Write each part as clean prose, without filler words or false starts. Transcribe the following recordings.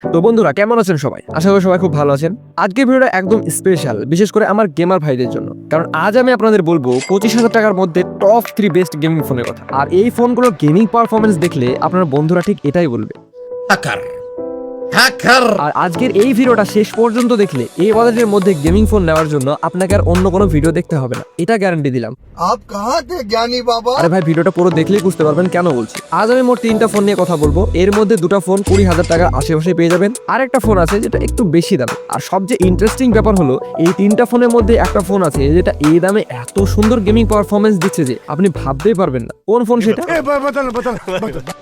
তো বন্ধুরা কেমন আছেন সবাই? আশা করি সবাই খুব ভালো আছেন। আজকের ভিডিওটা একদম স্পেশাল, বিশেষ করে আমার গেমার ভাইদের জন্য। কারণ আজ আমি আপনাদের বলবো 25,000 টাকার মধ্যে টপ 3 বেস্ট গেমিং ফোনের কথা। আর এই ফোনগুলোর গেমিং পারফরমেন্স দেখলে আপনার বন্ধুরা ঠিক এটাই বলবে, আর আজকের এই ভিডিওটা শেষ পর্যন্ত দেখলে এই বাজেটের মধ্যে গেমিং ফোন নেওয়ার জন্য আপনাকে আর অন্য কোনো ভিডিও দেখতে হবে না, এটা গ্যারান্টি দিলাম। आप कहाँ थे ज्ञानी बाबा? আরে ভাই, ভিডিওটা পুরো দেখলেই বুঝতে পারবেন কেন বলছি। আজ আমি মোট 3টা ফোন নিয়ে কথা বলবো। এর মধ্যে 2টা ফোন 20,000 টাকার আশেপাশে পেয়ে যাবেন, আর একটা ফোন আছে যেটা একটু বেশি দাম। আর সবচেয়ে ইন্টারেস্টিং ব্যাপার হলো এই 3টা ফোনের মধ্যে একটা ফোন আছে যেটা এই দামে এত সুন্দর গেমিং পারফরমেন্স দিচ্ছে যে আপনি ভাবতেই পারবেন না। কোন ফোন সেটা?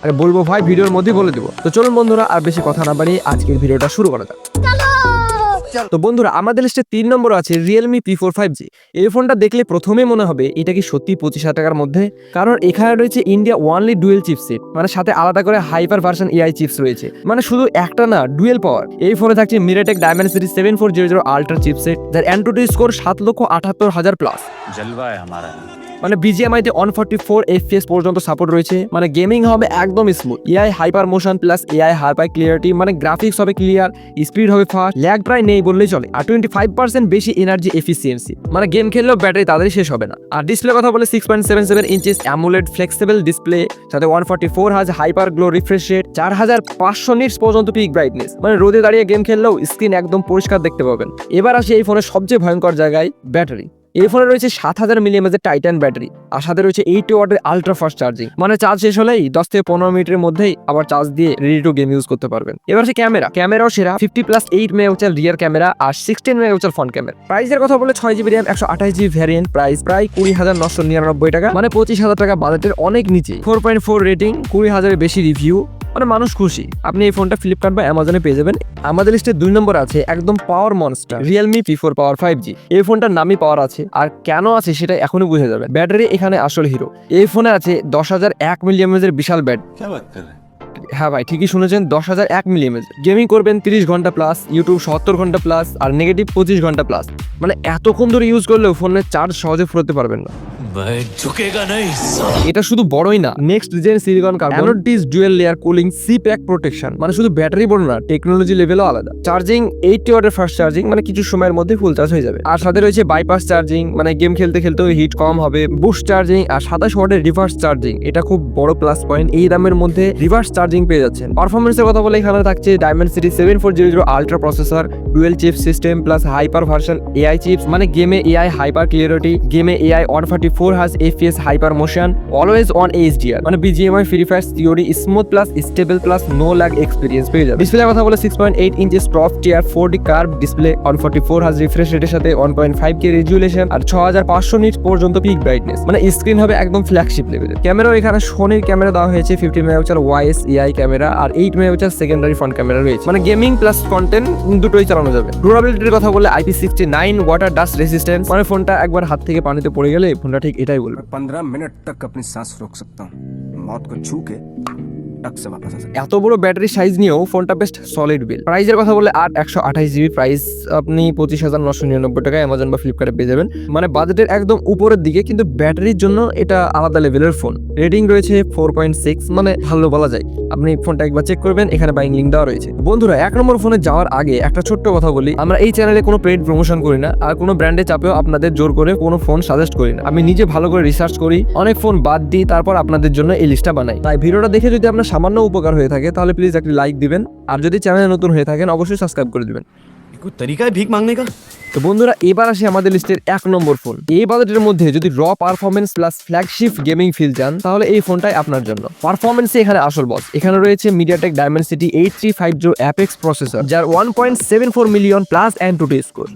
আরে বলবো ভাই, ভিডিওর মধ্যেই বলে দেবো। তো চলুন বন্ধুরা, আর বেশি কথা না বাড়িয়ে আজকের ভিডিওটা শুরু করা যাক। তো বন্ধুরা, আমাদের লিস্টে 3 নম্বর আছে Realme P4 5G। এই ফোনটা দেখলে প্রথমে মনে হবে এটা কি সত্যি 25,000 টাকার মধ্যে, কারণ এখানে রয়েছে ইন্ডিয়া ওয়ানলি ডুয়েল চিপসেট, মানে সাথে আলাদা করে হাইপার ভার্সন AI চিপস রয়েছে। মানে শুধু একটা না, ডুয়েল পাওয়ার। এই ফোনে থাকছে MediaTek Dimensity 7400 আল্ট্রা চিপসেট, যার Antutu স্কোর 7,78,000 প্লাস। जलवा है हमारा। মানে BGMI তে 144 FPS পর্যন্ত সাপোর্ট রয়েছে। মানে গেমিং হবে একদম smooth. AI hyper motion plus AI hyper clarity, মানে গ্রাফিক্স হবে ক্লিয়ার, স্পিড হবে ফাস্ট, ল্যাগ প্রায় নেই বললেই চলে। আর 25% বেশি এনার্জি এফিসিয়েন্সি, মানে গেম খেললেও ব্যাটারি তাড়াতাড়ি শেষ হবে না। আর ডিসপ্লে কথা বলে 6.77 ইঞ্চিস অ্যামোলেড ফ্লেক্সিবল ডিসপ্লে, সাথে 144 হাজ hyper glow refresh rate, 4500 nits পর্যন্ত পিক ব্রাইটনেস। মানে রোদে দাঁড়িয়ে গেম খেললেও স্ক্রিন একদম পরিষ্কার দেখতে পাবেন। এবার আসি এই ফোনের সবচেয়ে ভয়ঙ্কর জায়গায়, ব্যাটারি। এই ফোনে রয়েছে 7000 মিলিঅ্যাম্পের টাইটান ব্যাটারি, আর সাথে রয়েছে 80 ওয়াটের আলট্রা ফাস্ট চার্জিং। মানে চার্জ শেষ হলেই 10 থেকে 15 মিনিটের মধ্যেই আবার চার্জ দিয়ে রেডি টু গেম ইউজ করতে পারবেন। এবার আছে ক্যামেরাও সেরা, 50+8 মেগাপিক্সেল রিয়ার ক্যামেরা আর 16 মেগাপিক্সেল ফ্রন্ট ক্যামেরা। প্রাইসের কথা বলে 6GB RAM 128GB variant, price প্রায় 20,999 টাকা, মানে 25,000 টাকা বাজেটের অনেক নিচে। 4.4 রেটিং, 20,000-এর বেশি রিভিউ, মানে মানুষ খুশি। আপনি এই ফোনটা ফ্লিপকার্ট বা অ্যামাজনে পেয়ে যাবেন। আমাদের লিস্টে 2 নম্বর আছে একদম পাওয়ার monster, Realme P4 Power 5G। এই ফোনটার নামই পাওয়ার আছে, আর কেন আছে সেটা এখনই বুঝে যাবেন। ব্যাটারি এখানে আসল হিরো। এই ফোনে আছে 10,001 মিলিঅ্যাম্পের বিশাল ব্যাটারি। क्या बात कर रहे हैं? হ্যাঁ ভাই, ঠিকই শুনেছেন, 10,001 মিলিঅ্যাম্পের। গেমিং করবেন 30 ঘন্টা প্লাস, ইউটিউব 70 ঘন্টা প্লাস, আর নেগেটিভ 25 ঘন্টা প্লাস। মানে এতক্ষণ ধরে ইউজ করলেও ফোনের চার্জ সহজে ফুরাতে পারবেন না। मैं झुकेगा नहीं। এটা শুধু বড়ই না, next gen silicon carbon anodes dual layer cooling C pack protection, মানে শুধু ব্যাটারি বড় না, টেকনোলজি লেভেলও আলাদা। চার্জিং 80 ওয়াটের ফাস্ট চার্জিং, মানে কিছু সময়ের মধ্যে ফুল চার্জ হয়ে যাবে। আর সাথে রয়েছে বাইপাস চার্জিং, মানে গেম খেলতে খেলতেও হিট কম হবে। বুস্ট চার্জিং আর 27 ওয়াটের রিভার্স চার্জিং, এটা খুব বড় প্লাস পয়েন্ট। এই দামের মধ্যে রিভার্স চার্জিং পেয়ে যাচ্ছেন। পারফরমেন্সের কথা বলে এখানে থাকছে Dimensity 7400 ultra processor, dual chip system plus hyper version AI চিপস, মানে গেমে AI হাইপার ক্লিয়ারিটি, গেমে AI 144 হাজ FPS hyper motion, always on HDR, মানে BGMI free fire theory smooth plus stable plus no lag experience পেয়ে যাবে। ডিসপ্লের কথা বলে 6.8 inches top tier 4D curve display, 144 হাজ রিফ্রেশ রেটের সাথে 1.5K রেজুলেশন, আর 6500 নিটস পর্যন্ত পিক ব্রাইটনেস। মানে স্ক্রিন হবে একদম ফ্ল্যাগশিপ লেভেলের। ক্যামেরাও এখানে সোনির ক্যামেরা দেওয়া হয়েছে, 50 মেগাপিক্সেল ওয়াইএস AI ক্যামেরা আর 8 মেগাপিক্সেল সেকেন্ডারি ফ্রন্ট ক্যামেরা রয়েছে। মানে গেমিং প্লাস কন্টেন্ট দুটোই চালানো যাবে। ডিউরেবিলিটির কথা বলে IP69 ওয়াটার ডাস্ট রেসিস্ট্যান্স, মানে ফোনটা একবার হাত থেকে পানিতে পড়ে গেলে ফোনটা ঠিক এটাই বলবে। 15 मिनट तक अपनी सांस रोक सकता हूँ, मौत को छू के टक से वापस आ सकता हूँ। এত বড় ব্যাটারি সাইজ নিয়েও ফোনটা বেস্ট সলিড বিল। প্রাইসের কথা বলে 128GB প্রাইস, আপনি 25,999 টাকা অ্যামাজন বা ফ্লিপকার্টে পেয়ে যাবেন। মানে বাজেটের একদম উপরের দিকে, কিন্তু ব্যাটারির জন্য এটা আলাদা লেভেলের ফোন। রেটিং রয়েছে 4.6, মানে ভালো বলা যায়। আপনি ফোনটা একবার চেক করবেন, এখানে বাইং লিঙ্ক দেওয়া রয়েছে। বন্ধুরা, 1 নম্বর ফোনে যাওয়ার আগে একটা ছোট্ট কথা বলি, আমরা এই চ্যানেলে কোনো পেইড প্রমোশন করি না, আর কোনো ব্র্যান্ডের চাপেও আপনাদের জোর করে কোনো ফোন সাজেস্ট করি না। আমি নিজে ভালো করে রিসার্চ করি, অনেক ফোন বাদ দিই, তারপর আপনাদের জন্য এই লিস্টটা বানাই। তাই ভিডিওটা দেখে যদি আপনার সামান্য উপকার হয়ে থাকে তাহলে প্লিজ একটি লাইক দিবেন, আর যদি চ্যানেলে নতুন হয়ে থাকেন অবশ্যই সাবস্ক্রাইব করে দিবেন। कोई तरीका है भीख मांगने का? তো বন্ধুরা, এবার আসি আমাদের লিস্টের 1 নম্বর ফোন। এই বাজেটের মধ্যে যদি র performance plus flagship gaming feel চান তাহলে এই ফোনটাই আপনার জন্য। পারফরমেন্সে এখানে আসল বস। এখানে রয়েছে MediaTek Dimensity 8350 অ্যাপেক্স প্রসেসর, যার 1.74 মিলিয়ন প্লাস Antutu স্কোর।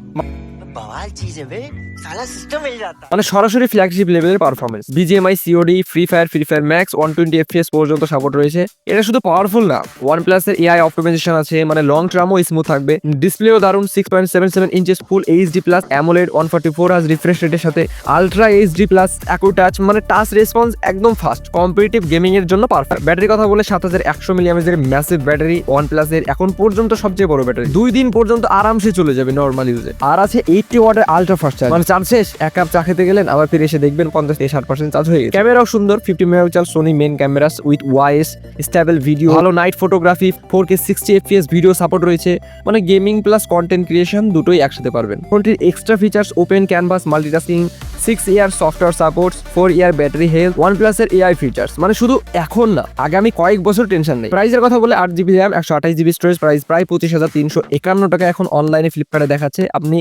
बवाल चीज है बे, साला सिस्टम हिल जाता। মানে সরাসরি ফ্ল্যাগশিপ লেভেলের performance. BGMI COD, free fire max 120 FPS পর্যন্ত সাপোর্ট রয়েছে। এটা শুধু পাওয়ারফুল না, OnePlus এর AI অপটিমাইজেশন আছে, মানে লং টার্মও স্মুথ থাকবে। ডিসপ্লেও দারুন, 6.77 ইঞ্চিস ফুল HD প্লাস অ্যামোলেড, 144 হাজ রিফ্রেশ রেটের সাথে আলট্রা HD প্লাস অ্যাকো টাচ, মানে টাচ রেসপন্স একদম ফাস্ট, কম্পিটিটিভ গেমিং এর জন্য পারফেক্ট। ব্যাটারির কথা বলে 7100 মিলিঅ্যাম্পের ম্যাসিভ ব্যাটারি, OnePlus এর এখন পর্যন্ত সবচেয়ে বড় ব্যাটারি। 2 দিন পর্যন্ত আরামসে চলে যাবে নরমাল ইউজে। আর আছে 8 50 ওয়াটের আলট্রা ফাস্ট চার্জ, মানে চার্জ শেষ, এক কাপ চা খেতে গেলেন আবার ফিরে এসে দেখবেন 50-60% চার্জ হয়ে গেছে। ক্যামেরাও সুন্দর, 50 megapixel Sony main cameras with wise stable video, ভালো night photography, 4K 60 FPS video support রয়েছে, মানে গেমিং প্লাস কন্টেন্ট ক্রিয়েশন দুটোই একসাথে পারবেন। ফোনটির extra features open canvas multitasking, 6 ইয়ার সফটওয়্যার সাপোর্টস, 4 ইয়ার ব্যাটারি হেলথ, OnePlus এর AI ফিচার্স, মানে শুধু এখন না আগামী কয়েক বছর টেনশন নেই। প্রাইসের কথা বলে 8GB RAM 128GB storage, price প্রায় 25,351 টাকা এখন অনলাইনে ফ্লিপকার্টে দেখাচ্ছে। আপনি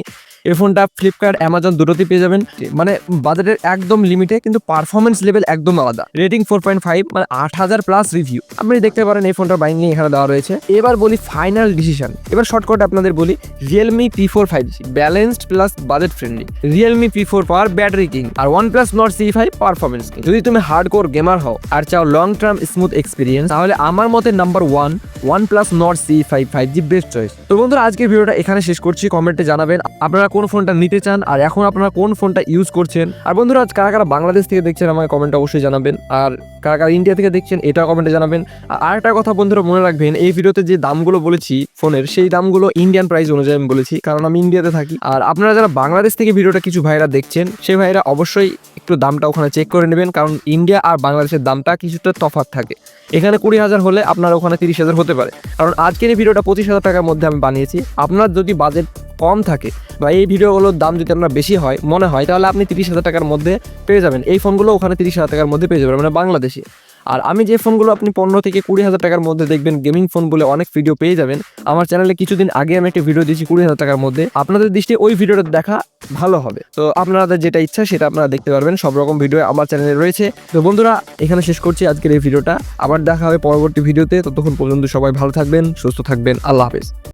এই ফোনটা ফ্লিপকার্ট অ্যামাজন দুটোতেই পেয়ে যাবেন, মানে বাজেটের একদম লিমিটে, কিন্তু পারফরমেন্স লেভেল একদম আলাদা। রেটিং 4.5, মানে 8000 প্লাস রিভিউ। আপনি দেখতে পারেন এই ফোনটার বাইং নিয়ে এখানে দেওয়া রয়েছে। এবার বলি ফাইনাল ডিসিশন, এবার শর্টকাট আপনাদের বলি Realme P4 5G balanced plus budget friendly, Realme P4 power battery king, আর OnePlus Nord CE5 performance king. যদি তুমি হার্ডকোর গেমার হও আর চাও লং টার্ম স্মুথ এক্সপিরিয়েন্স, তাহলে আমার মতে number 1 OnePlus Nord CE5 5G best choice. তো বন্ধুরা আজকের ভিডিওটা এখানে শেষ করছি। কমেন্টে জানাবেন আপনারা কোন ফোনটা নিতে চান আর এখন আপনারা কোন ফোনটা ইউজ করছেন। আর বন্ধুরা আজ কারা কারা বাংলাদেশ থেকে দেখছেন আমাকে কমেন্টে অবশ্যই জানাবেন, আর কারা কারা ইন্ডিয়া থেকে দেখছেন এটাও কমেন্টে জানাবেন। আর আরেকটা কথা বন্ধুরা মনে রাখবেন, এই ভিডিওতে যে দামগুলো বলেছি ফোনের, সেই দামগুলো ইন্ডিয়ান প্রাইস অনুযায়ী আমি বলেছি, কারণ আমি ইন্ডিয়াতে থাকি। আর আপনারা যারা বাংলাদেশ থেকে ভিডিওটা কিছু ভাইরা দেখছেন, সেই ভাইরা অবশ্যই একটু দামটা ওখানে চেক করে নেবেন, কারণ ইন্ডিয়া আর বাংলাদেশের দামটা কিছুটা তফাৎ থাকে। এখানে 20,000 হলে আপনার ওখানে 30,000 হতে পারে, কারণ আজকের এই ভিডিওটা 25,000 টাকার মধ্যে আমি বানিয়েছি। আপনার যদি বাজেট কম থাকে বা এই ভিডিওগুলোর দাম যদি আপনার বেশি হয় মনে হয়, তাহলে আপনি 30,000 টাকার মধ্যে পেয়ে যাবেন। এই ফোনগুলো ওখানে 30,000 টাকার মধ্যে পেয়ে যাবেন, মানে বাংলাদেশে। আর আমি যে ফোনগুলো আপনি 15 থেকে 20,000 টাকার মধ্যে দেখবেন গেমিং ফোন বলে অনেক ভিডিও পেয়ে যাবেন। আমার চ্যানেলে কিছুদিন আগে আমি একটা ভিডিও দিয়েছি 20,000 টাকার মধ্যে, আপনাদের দৃষ্টি ওই ভিডিওটা দেখা ভালো হবে। তো আপনাদের যেটা ইচ্ছা সেটা আপনারা দেখতে পারবেন, সব রকম ভিডিও আমার চ্যানেলে রয়েছে। তো বন্ধুরা এখানে শেষ করছি আজকের এই ভিডিওটা, আবার দেখা হবে পরবর্তী ভিডিওতে। ততক্ষণ পর্যন্ত সবাই ভালো থাকবেন, সুস্থ থাকবেন, আল্লাহ হাফেজ।